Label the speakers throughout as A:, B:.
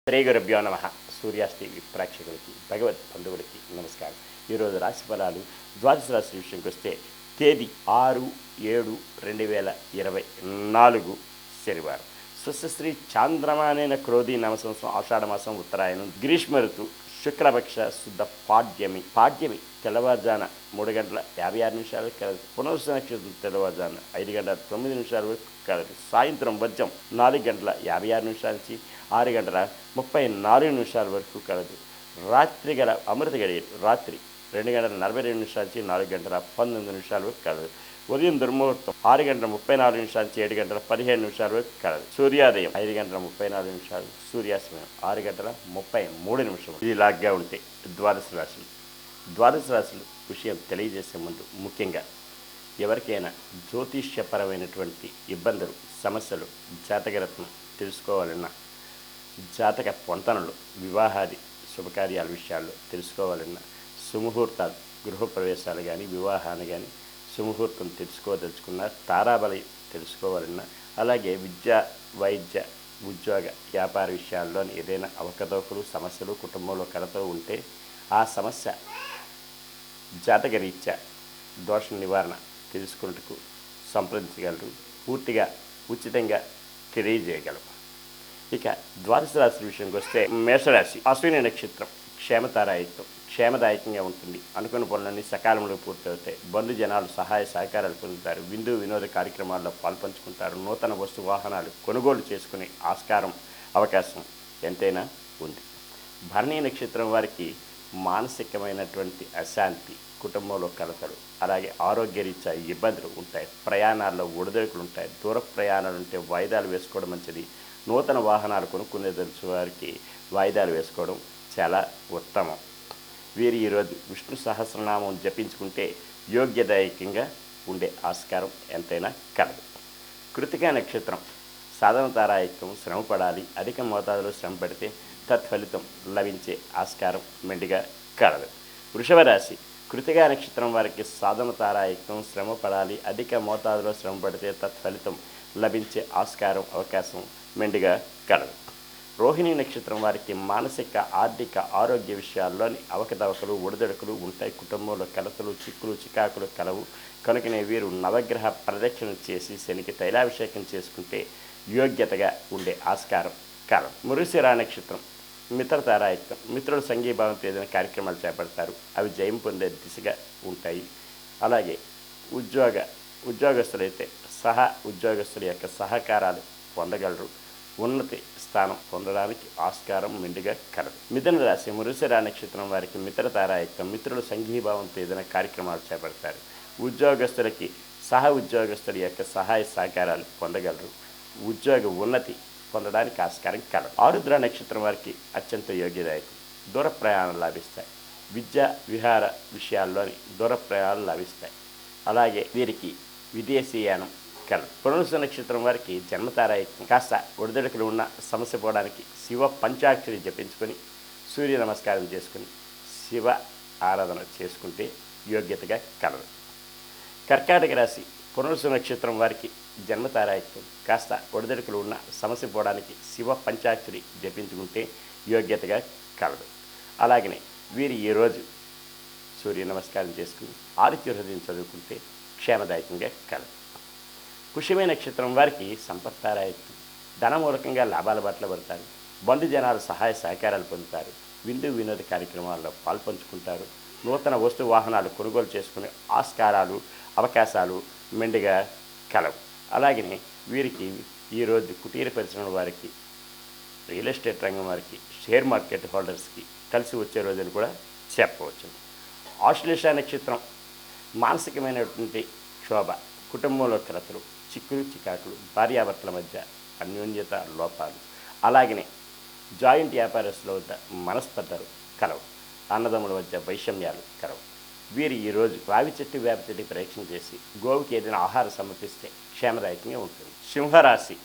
A: శ్రీ గురుభ్యో నమ. సూర్యాస్ టీవీ ప్రేక్షకులకి, భగవత్ బంధువులకి నమస్కారం. ఈరోజు రాశి ఫలాలు ద్వాదశ రాశి విషయంకి వస్తే తేదీ 6/7/2024 శనివారం. స్వస్త్రీ చాంద్రమానైన క్రోధి నవ సంవత్సరం ఆషాఢమాసం ఉత్తరాయణం గ్రీష్మ ఋతువు శుక్లపక్ష శుద్ధ పాడ్యమి తెల్లవారుజాన 3:56 కలదు. పునర్వసు నక్షత్రం తెల్లవారుజాన 5:09 వరకు కలదు. సాయంత్రం వజ్రం 4:56 నుంచి 6:34 వరకు కలదు. రాత్రి గల అమృత గడియలు రాత్రి 2:42 నుంచి 4:19 వరకు కలదు. ఉదయం దుర్ముహూర్తం 6:34 నుంచి 7:15 వరకు కలదు. సూర్యోదయం 5:34, సూర్యాస్తమయం 6:33. ఇలాగా ఉంటే ద్వాదశ రాశులు విషయం తెలియజేసే ముందు ముఖ్యంగా ఎవరికైనా జ్యోతిష్యపరమైనటువంటి ఇబ్బందులు, సమస్యలు, జాతకరత్నం తెలుసుకోవాలన్నా, జాతక పొంతనలు, వివాహాది శుభకార్యాల విషయాల్లో తెలుసుకోవాలన్నా, సుముహూర్తాలు, గృహప్రవేశాలు కానీ, వివాహాన్ని కానీ సుముహూర్తం తెలుసుకోదలుచుకున్న, తారాబలి తెలుసుకోవాలన్నా, అలాగే విద్య, వైద్య, ఉద్యోగ, వ్యాపార విషయాల్లోని ఏదైనా అవకతవకలు, సమస్యలు కుటుంబంలో కలతో ఉంటే ఆ సమస్య జాతకరీత్యా దోష నివారణ తెలుసుకున్నట్టుకు సంప్రదించగలరు. పూర్తిగా ఉచితంగా తెలియజేయగలరు. ఇక ద్వాదశ రాశి విషయానికి వస్తే మేషరాశి అశ్విని నక్షత్రం క్షేమదాయకంగా ఉంటుంది. అనుకున్న పనులన్నీ సకాలంలో పూర్తవుతాయి. బంధుజనాలు సహాయ సహకారాలు పొందుతారు. విందు వినోద కార్యక్రమాల్లో పాల్పంచుకుంటారు. నూతన వస్తు వాహనాలు కొనుగోలు చేసుకునే అవకాశం ఎంతైనా ఉంది. భరణీ నక్షత్రం వారికి మానసికమైనటువంటి అశాంతి, కుటుంబంలో కలతలు, అలాగే ఆరోగ్యరీత్యా ఇబ్బందులు ఉంటాయి. ప్రయాణాల్లో ఒడిదొడుకులు ఉంటాయి. దూర ప్రయాణాలు ఉంటే వాయిదాలు వేసుకోవడం మంచిది. నూతన వాహనాలు కొనుక్కునే తెలుసు వారికి వాయిదాలు వేసుకోవడం చాలా ఉత్తమం. వీరు ఈరోజు విష్ణు సహస్రనామం జపించుకుంటే యోగ్యదాయకంగా ఉండే ఆస్కారం ఎంతైనా కలదు. కృతికా నక్షత్రం సాధనతారాయకం, శ్రమపడాలి. అధిక మోతాదులో శ్రమ పడితే తత్ఫలితం లభించే ఆస్కారం మెండుగా కలదు. వృషభ రాశి కృతికా నక్షత్రం వారికి సాధనతారాయకం, శ్రమ పడాలి. అధిక మోతాదులో శ్రమ పడితే తత్ఫలితం లభించే అవకాశం మెండుగా కలదు. రోహిణి నక్షత్రం వారికి మానసిక, ఆర్థిక, ఆరోగ్య విషయాల్లోని అవకతవకలు, ఒడిదొడుకులు ఉంటాయి. కుటుంబంలో కలతలు, చిక్కులు, చికాకులు కలవు. కనుకనే వీరు నవగ్రహ ప్రదక్షిణ చేసి శనికి తైలాభిషేకం చేసుకుంటే యోగ్యతగా ఉండే ఆస్కారం కలదు. మృగశిర నక్షత్రం మిత్రతారాయుక్తం. మిత్రుల సంఘీభావంతో ఏదైనా కార్యక్రమాలు చేపడతారు. అవి జయం పొందే దిశగా ఉంటాయి. అలాగే ఉద్యోగస్తులైతే ఉద్యోగస్తుల యొక్క సహకారాలు పొందగలరు. ఉన్నతి స్థానం పొందడానికి ఆస్కారం మెండుగా కలదు. మిథున రాశి మృగశిర నక్షత్రం వారికి మిత్రతారాయుక్తం. మిత్రుల సంఘీభావంతో ఏదైనా కార్యక్రమాలు చేపడతారు. ఉద్యోగస్తులకి ఉద్యోగస్తుల యొక్క సహాయ సహకారాలు పొందగలరు. ఉద్యోగ ఉన్నతి పొందడానికి ఆస్కారం కలదు. ఆరుద్ర నక్షత్రం వారికి అత్యంత యోగ్యదాయకం. దూర ప్రయాణాలు లాభిస్తాయి. విద్య, విహార విషయాల్లోని దూర ప్రయాణాలు లాభిస్తాయి. అలాగే వీరికి విదేశీయానం కలదు. పునర్వసు నక్షత్రం వారికి జన్మతారాయకం. కాస్త ఒడిదొడుకులు ఉన్న సమస్య పోవడానికి శివ పంచాక్షరి జపించుకొని, సూర్య నమస్కారం చేసుకుని, శివ ఆరాధన చేసుకుంటే యోగ్యతగా కలదు. కర్కాటక రాశి పునర్వసు నక్షత్రం వారికి జన్మతారాయకం. కాస్త ఒడిదొడుకులు ఉన్న సమస్య పోవడానికి శివ పంచాక్షరి జపించుకుంటే యోగ్యతగా కలదు. అలాగనే వీరు ఈరోజు సూర్య నమస్కారం చేసుకుని ఆదిత్య హృదయం చదువుకుంటే క్షేమదాయకంగా కలదు. పుష్యమే నక్షత్రం వారికి సంపత్తారాయకం. ధనమూలకంగా లాభాల బాటలో పడతారు. బంధుజనాలు సహాయ సహకారాలు పొందుతారు. విందు వినోద కార్యక్రమాల్లో పాల్పంచుకుంటారు. నూతన వస్తు వాహనాలు కొనుగోలు చేసుకునే అవకాశాలు మెండుగా కలవు. అలాగనే వీరికి ఈరోజు కుటీర పరిశ్రమల వారికి, రియల్ ఎస్టేట్ రంగం వారికి, షేర్ మార్కెట్ హోల్డర్స్కి కలిసి వచ్చే రోజులు కూడా చెప్పవచ్చు. ఆశ్లేష నక్షత్రం మానసికమైనటువంటి క్షోభ, కుటుంబంలో కలతలు, చిక్కులు, చికాకులు, భార్యాభర్తల మధ్య అన్యోన్యత లోపాలు, అలాగనే జాయింట్ వ్యాపారస్తుల వద్ద మనస్పర్ధలు కలవు. అన్నదమ్ముల మధ్య వైషమ్యాలు కలవు. వీరు ఈరోజు రావి చెట్టు, వేప చెట్టు పరీక్షణ చేసి గోవుకి ఏదైనా ఆహారం సమర్పిస్తే క్షేమదాయకంగా ఉంటుంది. సింహరాశి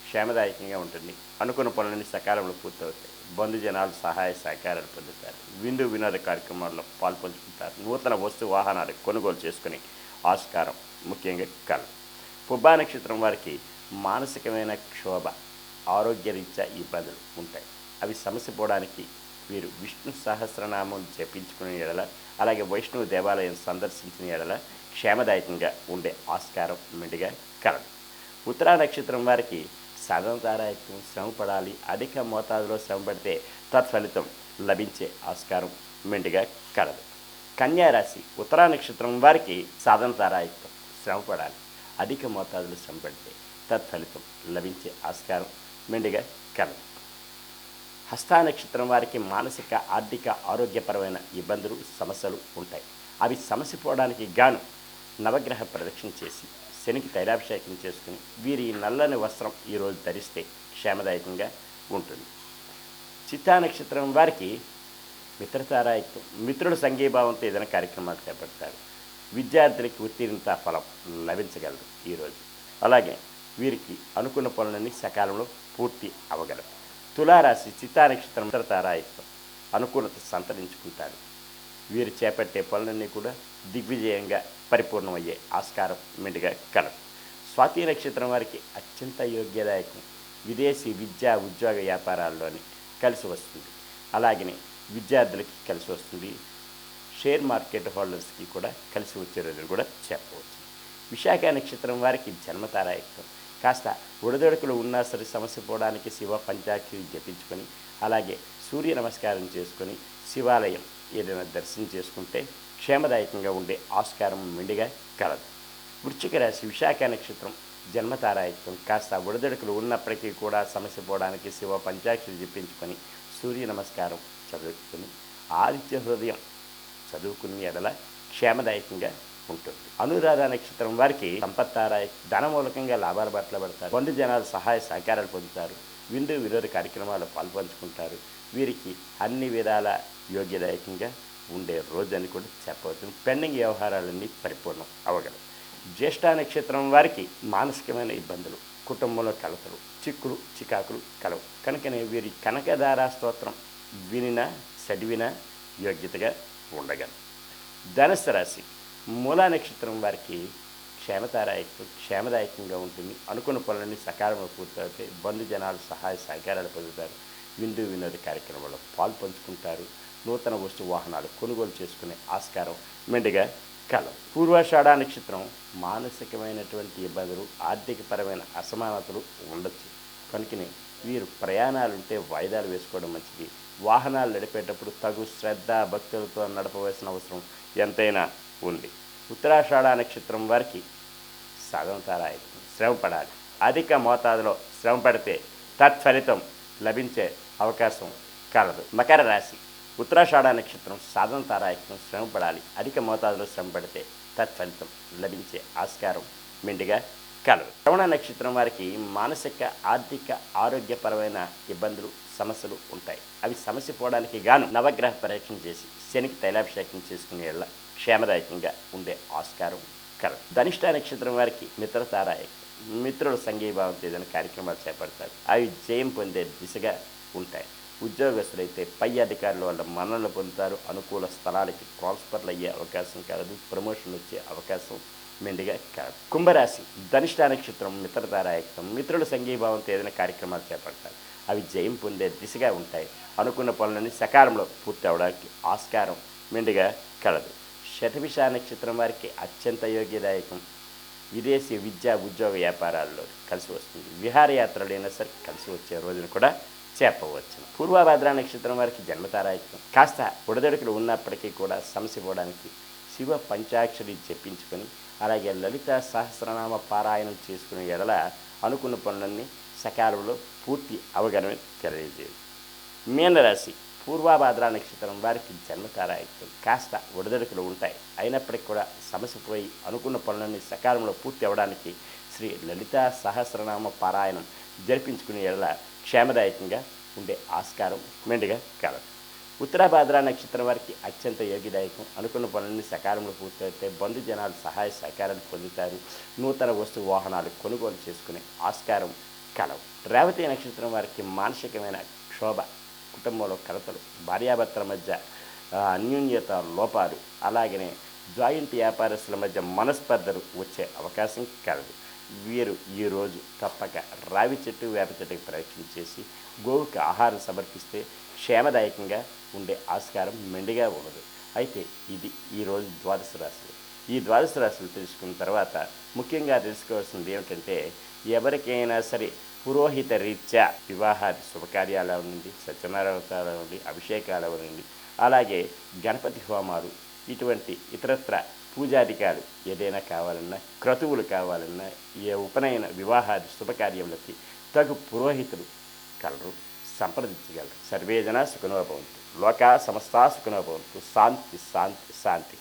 A: క్షేమదాయకంగా ఉంటుంది. అనుకున్న పనులన్నీ సకాలంలో పూర్తవుతాయి. బంధుజనాలు సహాయ సహకారాలు పొందుతారు. విందు వినోద కార్యక్రమాల్లో పాల్పంచుకుంటారు. నూతన వస్తు వాహనాలు కొనుగోలు చేసుకుని ఆస్కారం ముఖ్యంగా కలదు. పుబ్బా నక్షత్రం వారికి మానసికమైన క్షోభ, ఆరోగ్యరీత్యా ఇబ్బందులు ఉంటాయి. అవి సమస్య పోవడానికి వీరు విష్ణు సహస్రనామం జపించుకునే ఎడల, అలాగే వైష్ణవ దేవాలయం సందర్శించిన ఎడల క్షేమదాయకంగా ఉండే ఆస్కారం మెండుగా కలదు. ఉత్తరా నక్షత్రం వారికి సాధనతారాయత్వం శ్రమ పడాలి, అధిక మోతాదులో శ్రమ పడితే తత్ఫలితం లభించే ఆస్కారం మెండుగా కలదు. కన్యారాశి ఉత్తరా నక్షత్రం వారికి సాధనతారాయత్వం శ్రమ పడాలి, అధిక మోతాదులో శ్రమ పడితే తత్ఫలితం లభించే ఆస్కారం మెండుగా కలదు. హస్తా నక్షత్రం వారికి మానసిక ఆర్థిక ఆరోగ్యపరమైన ఇబ్బందులు సమస్యలు ఉంటాయి. అవి సమస్య పోవడానికి గాను నవగ్రహ ప్రదక్షిణ చేసి శనికి తైలాభిషేకం చేసుకుని వీరి నల్లని వస్త్రం ఈరోజు ధరిస్తే క్షేమదాయకంగా ఉంటుంది. చిత్తా నక్షత్రం వారికి మిత్రతారాయత్వం, మిత్రుల సంఘీభావంతో ఏదైనా కార్యక్రమాలు చేపడతారు. విద్యార్థులకి ఉత్తీర్ణత ఫలం లభించగలరు ఈరోజు. అలాగే వీరికి అనుకున్న పనులన్నీ సకాలంలో పూర్తి అవ్వగలరు. తులారాశి చిత్తా నక్షత్రం మిత్రతారాయత్వం అనుకూలత సంతరించుకుంటారు. వీరు చేపట్టే పనులన్నీ కూడా దిగ్విజయంగా పరిపూర్ణమయ్యే ఆస్కారం మెండుగా కలదు. స్వాతి నక్షత్రం వారికి అత్యంత యోగ్యదాయకం, విదేశీ విద్యా ఉద్యోగ వ్యాపారాల్లోని కలిసి వస్తుంది. అలాగనే విద్యార్థులకి కలిసి వస్తుంది. షేర్ మార్కెట్ హోల్డర్స్కి కూడా కలిసి వచ్చే రోజులు కూడా చెప్పవచ్చు. విశాఖ నక్షత్రం వారికి జన్మతారాయత్వం, కాస్త ఒడిదొడుకులు ఉన్నా సరే సమస్య పోవడానికి శివ పంచాక్షరి జపించుకొని, అలాగే సూర్య నమస్కారం చేసుకొని శివాలయం ఏదైనా దర్శనం చేసుకుంటే క్షేమదాయకంగా ఉండే ఆస్కారం మెండుగా కలదు. వృశ్చిక రాశి విశాఖ నక్షత్రం జన్మతారాయత్వం, కాస్త ఒడిదొడుకులు ఉన్నప్పటికీ కూడా సమస్య పోవడానికి శివ పంచాక్షరి జపించుకొని సూర్య నమస్కారం చదువుకుని ఆదిత్య హృదయం చదువుకుని ఎడల క్షేమదాయకంగా ఉంటుంది. అనురాధ నక్షత్రం వారికి సంపత్తారాయ ధనమూలకంగా లాభాల పట్ల పడతారు. బంధు జనాలు సహాయ సహకారాలు పొందుతారు. విందు విరోధ కార్యక్రమాలు పాల్పంచుకుంటారు. వీరికి అన్ని విధాల యోగ్యదాయకంగా ఉండే రోజు అని కూడా చెప్పవచ్చు. పెండింగ్ వ్యవహారాలన్నీ పరిపూర్ణం అవ్వగలవు. జ్యేష్ఠ నక్షత్రం వారికి మానసికమైన ఇబ్బందులు, కుటుంబంలో కలతలు, చిక్కులు చికాకులు కలవు. కనుకనే వీరి కనకదార స్తోత్రం వినిన చదివిన యోగ్యతగా ఉండగలరు. ధనుస్సు రాశి మూలా నక్షత్రం వారికి క్షేమదాయకంగా ఉంటుంది. అనుకున్న పనులన్నీ సకాలంలో పూర్తవుతాయి. బంధు జనాలు సహాయ సహకారాలు పొందుతారు. విందు వినోద కార్యక్రమాల్లో పాల్పంచుకుంటారు. నూతన వస్తు వాహనాలు కొనుగోలు చేసుకునే ఆస్కారం మెండుగా కలవు. పూర్వాషాఢ నక్షత్రం మానసికమైనటువంటి ఇబ్బందులు, ఆర్థికపరమైన అసమానతలు ఉండొచ్చు. కనుకనే వీరు ప్రయాణాలుంటే వాయిదాలు వేసుకోవడం మంచిది. వాహనాలు నడిపేటప్పుడు తగు శ్రద్ధ భక్తులతో నడపవలసిన అవసరం ఎంతైనా ఉంది. ఉత్తరాషాఢ నక్షత్రం వారికి సాధనతారాయత్వం శ్రమ పడాలి, అధిక మోతాదులో శ్రమ పడితే తత్ఫలితం లభించే అవకాశం కలదు. మకర రాశి ఉత్తరాషాఢ నక్షత్రం సాధనతారాయత్వం శ్రమ పడాలి, అధిక మోతాదులో శ్రమ పడితే తత్ఫలితం లభించే ఆస్కారం మెండుగా కలదు. శ్రవణ నక్షత్రం వారికి మానసిక ఆర్థిక ఆరోగ్యపరమైన ఇబ్బందులు సమస్యలు ఉంటాయి. అవి సమస్య పోవడానికి గాను నవగ్రహ పరీక్షణ చేసి శనికి తైలాభిషేకం చేసుకునేలా క్షేమదాయకంగా ఉండే ఆస్కారం కలదు. ధనిష్ట నక్షత్రం వారికి మిత్రతారాయకం, మిత్రుల సంఘీభావంతో ఏదైనా కార్యక్రమాలు చేపడతారు. అవి జయం పొందే దిశగా ఉంటాయి. ఉద్యోగస్తులైతే పై అధికారుల వల్ల మన్ననలు పొందుతారు. అనుకూల స్థలాలకి ట్రాన్స్ఫర్లు అయ్యే అవకాశం కలదు. ప్రమోషన్ వచ్చే అవకాశం మెండుగా కలదు. కుంభరాశి ధనిష్ట నక్షత్రం మిత్రతారాయకం, మిత్రుల సంఘీభావంతో ఏదైనా కార్యక్రమాలు చేపడతారు. అవి జయం పొందే దిశగా ఉంటాయి. అనుకున్న పనులన్నీ సకాలంలో పూర్తి అవడానికి ఆస్కారం మెండుగా కలదు. శతభిష నక్షత్రం వారికి అత్యంత యోగ్యదాయకం, విదేశీ విద్యా ఉద్యోగ వ్యాపారాల్లో కలిసి వస్తుంది. విహారయాత్రలైనా సరే కలిసి వచ్చే రోజును కూడా చెప్పవచ్చు. పూర్వభద్ర నక్షత్రం వారికి జన్మతారాయకం, కాస్త ఉడదడుకులు ఉన్నప్పటికీ కూడా సమస్య పోవడానికి శివ పంచాక్షరి జపించుకొని, అలాగే లలిత సహస్రనామ పారాయణం చేసుకునే ఎడల అనుకున్న పనులన్నీ సకాలంలో పూర్తి అవగమని తెలియజేయదు. మీనరాశి పూర్వభద్ర నక్షత్రం వారికి జన్మతారాయకం, కాస్త ఒడిదడుకులు ఉంటాయి. అయినప్పటికీ కూడా సమస్య పోయి అనుకున్న పనులన్నీ సకాలంలో పూర్తి అవ్వడానికి శ్రీ లలిత సహస్రనామ పారాయణం జరిపించుకునే ఎడల క్షేమదాయకంగా ఉండే ఆస్కారం మెండుగా కలదు. ఉత్తరాభాద్ర నక్షత్రం వారికి అత్యంత యోగ్యదాయకం, అనుకున్న పనులన్నీ సకాలంలో పూర్తయితే బంధు జనాలు సహాయ సహకారాలు పొందుతారు. నూతన వస్తు వాహనాలు కొనుగోలు చేసుకునే ఆస్కారం కలవు. రేవతి నక్షత్రం వారికి మానసికమైన క్షోభ, కుటుంబంలో కలతలు, భార్యాభర్తల మధ్య అన్యోన్యత లోపాలు, అలాగనే జాయింట్ వ్యాపారస్తుల మధ్య మనస్పర్ధలు వచ్చే అవకాశం కలదు. వీరు ఈరోజు తప్పక రావి చెట్టు వేప చెట్టుకి ప్రదక్షిణ చేసి గోవుకి ఆహారం సమర్పిస్తే క్షేమదాయకంగా ఉండే ఆస్కారం మెండుగా ఉండదు. అయితే ఇది ఈరోజు ద్వాదశ రాశులు. ఈ ద్వాదశ రాశులు తెలుసుకున్న తర్వాత ముఖ్యంగా తెలుసుకోవాల్సింది ఏమిటంటే, ఎవరికైనా సరే పురోహిత రీత్యా వివాహాది శుభకార్యాలు అవనండి, సత్యనారాయణ అవనండి, అభిషేకాలు అవనండి, అలాగే గణపతి హోమాలు, ఇటువంటి ఇతరత్ర పూజాధికాలు ఏదైనా కావాలన్నా, క్రతువులు కావాలన్నా, ఏ ఉపనయన వివాహాది శుభకార్యములకి తగు పురోహితులు కలరు, సంప్రదించగలరు. సర్వే జనా సుఖినో భవంతు, లోకా సమస్తా సుఖినో భవంతు. శాంతి శాంతి శాంతి.